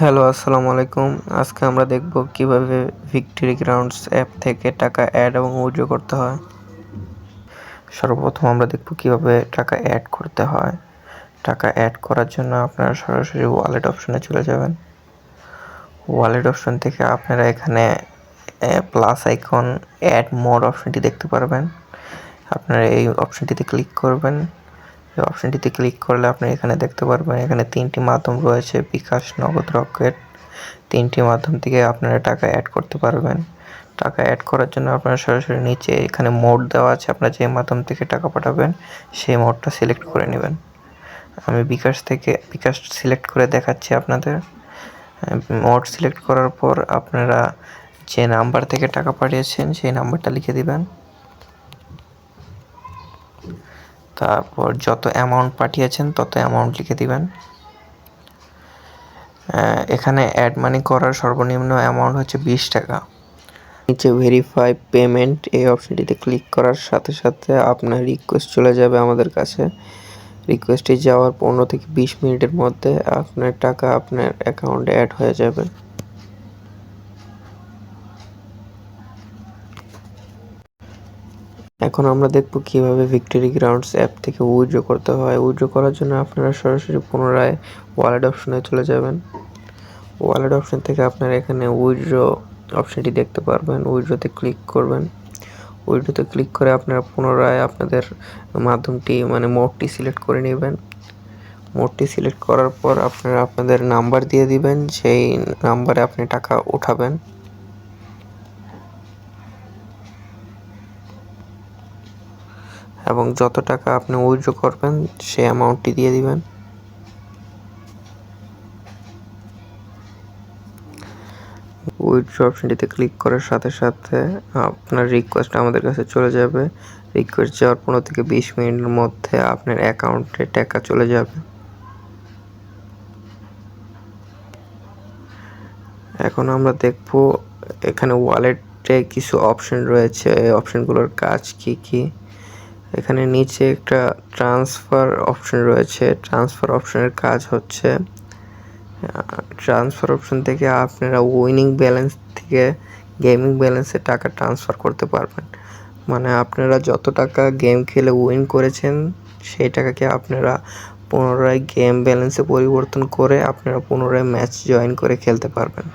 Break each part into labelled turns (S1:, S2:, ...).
S1: Hello, আসসালামু আলাইকুম। আজকে আমরা দেখব কিভাবে ভিক্টোরি গ্রাউন্ডস অ্যাপ থেকে টাকা অ্যাড এবং উইথড্র করতে হয়। সর্বপ্রথম আমরা দেখব কিভাবে টাকা অ্যাড করতে হয়। টাকা অ্যাড করার জন্য আপনারা সরাসরি ওয়ালেট অপশনে চলে যাবেন। ওয়ালেট অপশন থেকে আপনারা এখানে প্লাস আইকন অ্যাড মোর অপশনটি দেখতে পারবেন। আপনারা এই অপশনটিতে ক্লিক করবেন। এই অপশনটিতে ক্লিক করলে আপনি এখানে দেখতে পারবেন এখানে 3টি মাধ্যম রয়েছে, বিকাশ, নগদ, রকেট। 3টি মাধ্যম থেকে আপনারা টাকা অ্যাড করতে পারবেন। টাকা অ্যাড করার জন্য আপনারা সরাসরি নিচে এখানে মোড দেওয়া আছে, আপনারা যে মাধ্যম থেকে টাকা পাঠাবেন সেই মোডটা সিলেক্ট করে নেবেন। আমি বিকাশ সিলেক্ট করে দেখাচ্ছি আপনাদের। মোড সিলেক্ট করার পর আপনারা যে নাম্বার থেকে টাকা পাঠিয়েছেন সেই নাম্বারটা লিখে দিবেন। তারপর যত অ্যামাউন্ট পাঠিয়েছেন তত অ্যামাউন্ট লিখে দিবেন। এখানে অ্যাড মানি করার সর্বনিম্ন অ্যামাউন্ট হচ্ছে 20 টাকা। নিচে ভেরিফাই পেমেন্ট এই অপশনটিতে ক্লিক করার সাথে সাথে আপনার রিকোয়েস্ট চলে যাবে আমাদের কাছে। রিকোয়েস্টে যাওয়ার 15 থেকে 20 মিনিটের মধ্যে আপনার টাকা আপনার অ্যাকাউন্টে অ্যাড হয়ে যাবে। এখন আমরা দেখব কিভাবে ভিক্টোরি গ্রাউন্ডস অ্যাপ থেকে উইথড্র করতে হয়। উইথড্র করার জন্য আপনারা সরাসরি পুনরায় ওয়ালেট অপশনে চলে যাবেন। ওয়ালেট অপশন থেকে আপনারা এখানে উইথড্র অপশনটি দেখতে পারবেন। উইথড্রতে ক্লিক করবেন। উইথড্রতে ক্লিক করে আপনারা পুনরায় আপনাদের মাধ্যমটি মোডটি সিলেক্ট করে নেবেন। মোডটি সিলেক্ট করার পর আপনারা আপনাদের নাম্বার দিয়ে দিবেন, সেই নাম্বারে আপনি টাকা উঠাবেন। এবং যত টাকা আপনি উইথড্র করবেন সেই অ্যামাউন্টটি দিয়ে দিবেন। উইথড্র অপশনটিতে ক্লিক করার সাথে সাথে আপনার রিকোয়েস্ট আমাদের কাছে চলে যাবে। রিকোয়েস্ট যাওয়ার 15 থেকে 20 মিনিটের মধ্যে আপনার অ্যাকাউন্টে টাকা চলে যাবে। এখন আমরা দেখব এখানে ওয়ালেটে কিছু অপশন রয়েছে, এই অপশনগুলোর কাজ কি কি। এখানে নিচে একটা ট্রান্সফার অপশন রয়েছে। ট্রান্সফার অপশনের কাজ হচ্ছে ট্রান্সফার অপশন থেকে আপনারা উইনিং ব্যালেন্স থেকে গেমিং ব্যালেন্সে টাকা ট্রান্সফার করতে পারবেন। আপনারা যত টাকা গেম খেলে উইন করেছেন সেই টাকাকে আপনারা পুনরায় গেম ব্যালেন্সে পরিবর্তন করে আপনারা পুনরায় ম্যাচ জয়েন করে খেলতে পারবেন।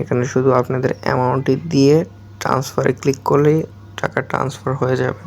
S1: এখানে শুধু আপনাদের অ্যামাউন্টটি দিয়ে ট্রান্সফারে ক্লিক করলেই টাকা ট্রান্সফার হয়ে যাবে।